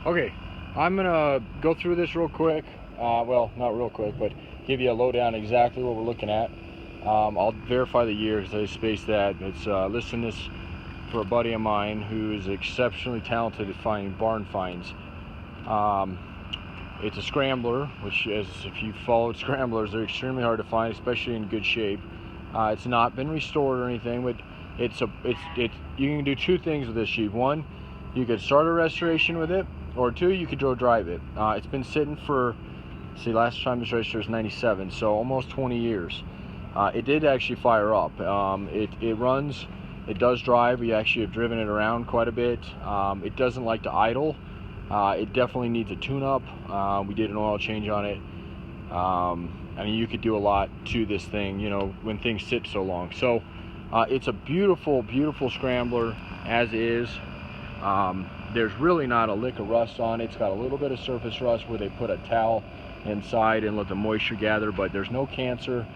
Okay, I'm gonna go through this real quick. Well, not real quick, but give you a lowdown exactly what we're looking at. I'll verify the year because I spaced that. It's listing this for a buddy of mine who is exceptionally talented at finding barn finds. It's a Scrambler, which is, if you followed Scramblers, they're extremely hard to find, especially in good shape. It's not been restored or anything, but you can do two things with this Jeep. One, you could start a restoration with it, or two, you could go drive it. It's been sitting for, see, last time this registered was 97, so almost 20 years. It did actually fire up. It runs, it does drive. We actually have driven it around quite a bit. It doesn't like to idle. It definitely needs a tune-up. We did an oil change on it. I mean, you could do a lot to this thing, you know, when things sit so long. So it's a beautiful, beautiful Scrambler as is. There's really not a lick of rust on it. It's got a little bit of surface rust where they put a towel inside and let the moisture gather, but there's no cancer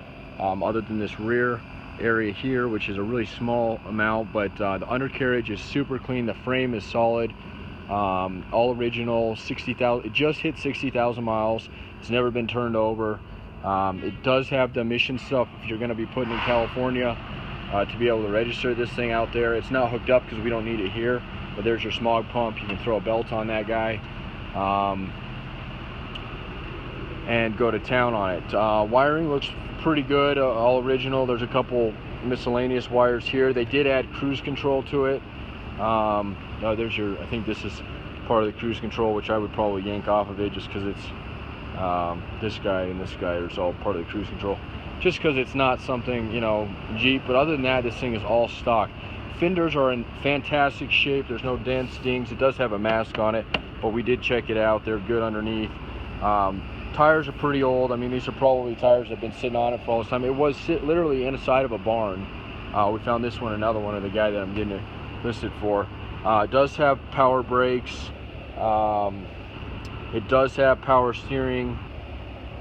other than this rear area here, which is a really small amount, but the undercarriage is super clean. The frame is solid, all original. 60,000, it just hit 60,000 miles. It's never been turned over. It does have the emission stuff if you're going to be putting in California to be able to register this thing out there. It's not hooked up because we don't need it here, but there's your smog pump. You can throw a belt on that guy and go to town on it. Wiring looks pretty good, all original. There's a couple miscellaneous wires here. They did add cruise control to it. There's your, I think this is part of the cruise control, which I would probably yank off of it just because it's this guy and this guy are all part of the cruise control, just because it's not something, you know, Jeep. But other than that, this thing is all stock. Fenders are in fantastic shape. There's no dents, dings. It does have a mask on it, but we did check it out. They're good underneath. Tires are pretty old. I mean, these are probably tires that have been sitting on it for all this time. It was literally inside of a barn. We found this one, another one of the guy that I'm getting it listed for. It does have power brakes. It does have power steering.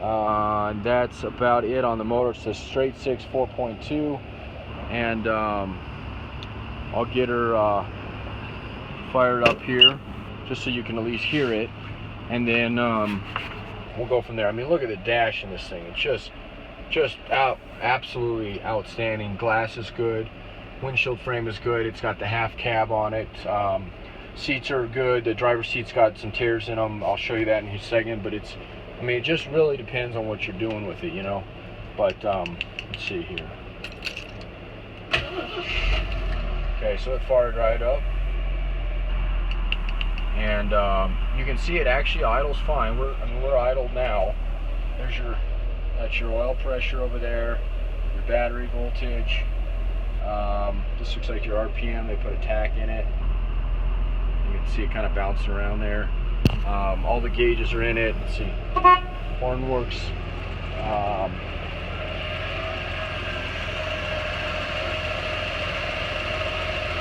And that's about it on the motor. It's a straight 6 4.2, and I'll get her fired up here just so you can at least hear it, and then we'll go from there. I mean, look at the dash in this thing. It's just absolutely outstanding. Glass is good. Windshield frame is good. It's got the half cab on it. Seats are good. The driver's seat's got some tears in them. I'll show you that in a second. But it's, I mean, it just really depends on what you're doing with it, you know. But let's see here. Okay, so it fired right up, and you can see it actually idles fine. We're idled now. That's your oil pressure over there, your battery voltage. This looks like your RPM. They put a tack in it. You can see it kind of bouncing around there. All the gauges are in it. Let's see. Horn works.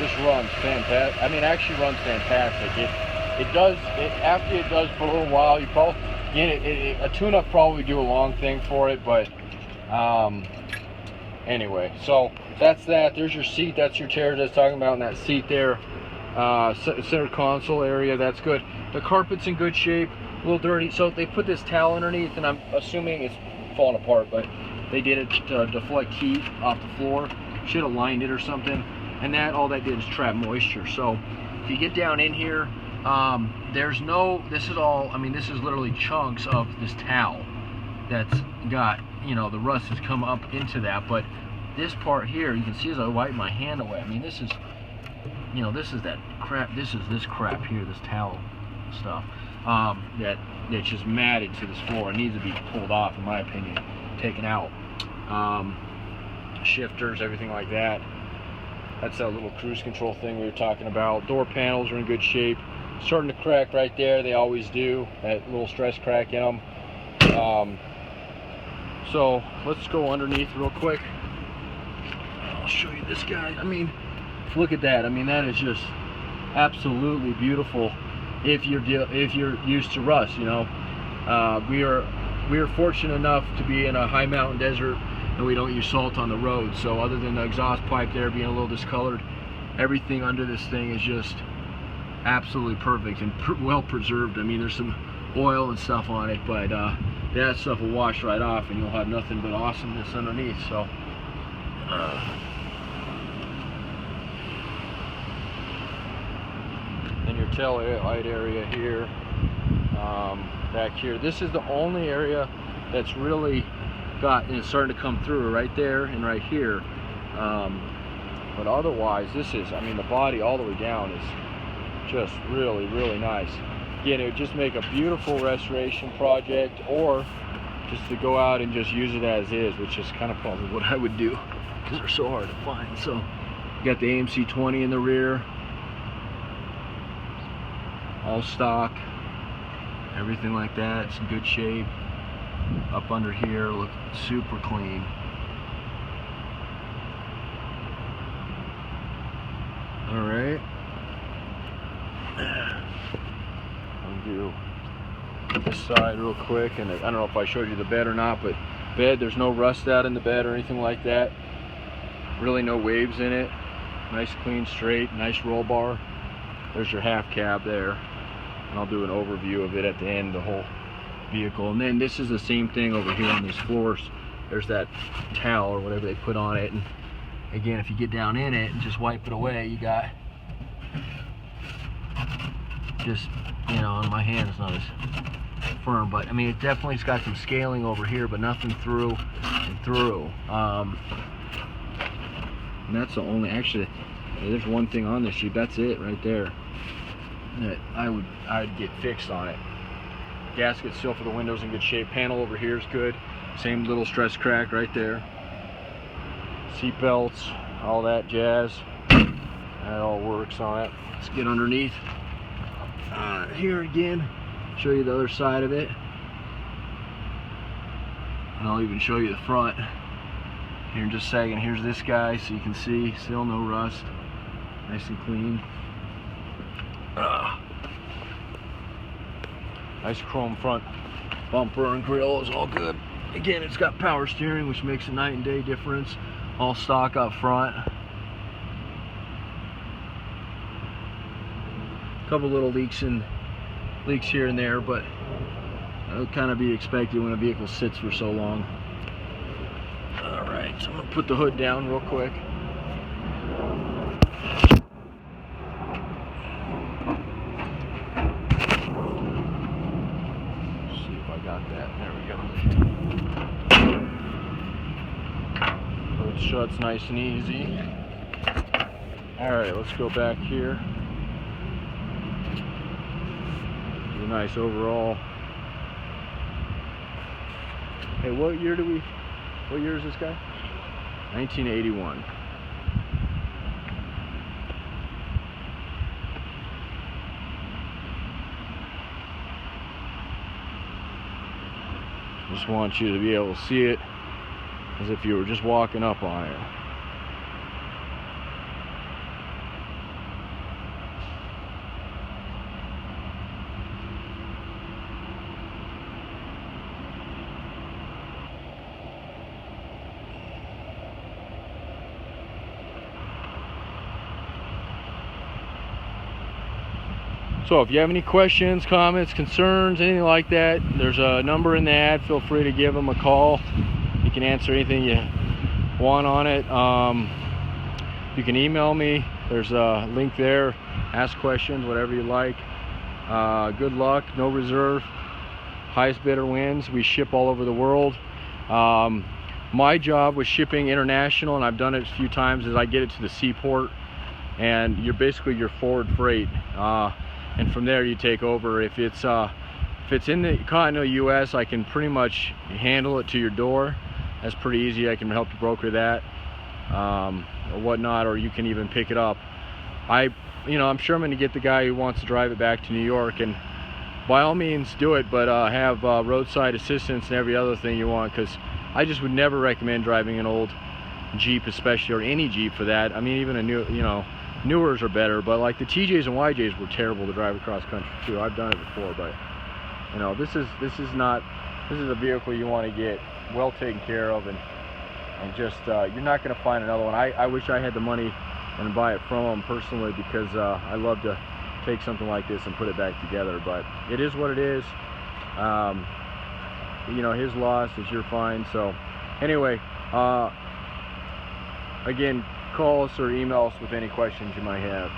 This runs fantastic. I mean, actually runs fantastic. It does. After it does for a little while, you probably a tune-up probably do a long thing for it, but anyway. So that's that. There's your seat. That's your chair that's talking about in that seat there. Center console area. That's good. The carpet's in good shape. A little dirty. So they put this towel underneath, and I'm assuming it's falling apart, but they did it to deflect heat off the floor. Should have lined it or something. And that, all that did is trap moisture. So if you get down in here, there's no, this is all, I mean, this is literally chunks of this towel that's got, you know, the rust has come up into that. But this part here, you can see as I wipe my hand away, I mean, this is, you know, this is that crap, this is this crap here, this towel stuff, that's just matted to this floor. It needs to be pulled off, in my opinion, taken out. Shifters, everything like that. That's that little cruise control thing we were talking about. Door panels are in good shape. Starting to crack right there. They always do. That little stress crack in them. So let's go underneath real quick. I'll show you this guy. I mean, look at that. I mean, that is just absolutely beautiful. If you're used to rust, you know, we are fortunate enough to be in a high mountain desert, and we don't use salt on the road. So other than the exhaust pipe there being a little discolored, everything under this thing is just absolutely perfect and well preserved. I mean, there's some oil and stuff on it, but that stuff will wash right off and you'll have nothing but awesomeness underneath. So then your tail light area here, back here, this is the only area that's really got, and it's starting to come through right there and right here, but otherwise this is, I mean, the body all the way down is just really, really nice. Again, it would just make a beautiful restoration project, or just to go out and just use it as is, which is kind of probably what I would do because they're so hard to find. So you got the AMC 20 in the rear, all stock, everything like that. It's in good shape. Up under here, look super clean. All right. I'll do this side real quick, and I don't know if I showed you the bed or not, but bed, there's no rust out in the bed or anything like that. Really no waves in it. Nice, clean, straight, nice roll bar. There's your half cab there, and I'll do an overview of it at the end, the whole vehicle. And then this is the same thing over here on these floors. There's that towel or whatever they put on it, and again, if you get down in it and just wipe it away, you got just, you know, on my hand it's not as firm, but I mean, it definitely's got some scaling over here, but nothing through and through. And that's the only, actually, there's one thing on this Jeep, that's it right there, that I'd get fixed on it. Gasket still for the windows in good shape. Panel over here is good. Same little stress crack right there. Seat belts, all that jazz. That all works on it. Let's get underneath. Here again, show you the other side of it. And I'll even show you the front here in just a second. Here's this guy, so you can see, still no rust. Nice and clean. Nice chrome front bumper and grill is all good. Again, it's got power steering, which makes a night and day difference. All stock up front. A couple little leaks here and there, but that'll kind of be expected when a vehicle sits for so long. All right, so I'm gonna put the hood down real quick. Shuts nice and easy. Alright, let's go back here. Do a nice overall. Hey, what year is this guy? 1981. Just want you to be able to see it as if you were just walking up on it. So if you have any questions, comments, concerns, anything like that, there's a number in the ad. Feel free to give them a call. You can answer anything you want on it. You can email me. There's a link there. Ask questions, whatever you like. Good luck. No reserve. Highest bidder wins. We ship all over the world. My job with shipping international, and I've done it a few times, is I get it to the seaport, and you're basically your forward freight. And from there you take over. If it's in the continental U.S., I can pretty much handle it to your door. That's pretty easy. I can help you broker that or whatnot, or you can even pick it up. I'm sure I'm going to get the guy who wants to drive it back to New York, and by all means do it, but have roadside assistance and every other thing you want, because I just would never recommend driving an old Jeep, especially, or any Jeep for that. I mean, even a new, newers are better, but like the TJs and YJs were terrible to drive across country too. I've done it before, but this is a vehicle you want to get well taken care of, and just you're not going to find another one. I wish I had the money and buy it from them personally, because I love to take something like this and put it back together. But it is what it is. You know, his loss is your fine. So anyway, again, call us or email us with any questions you might have.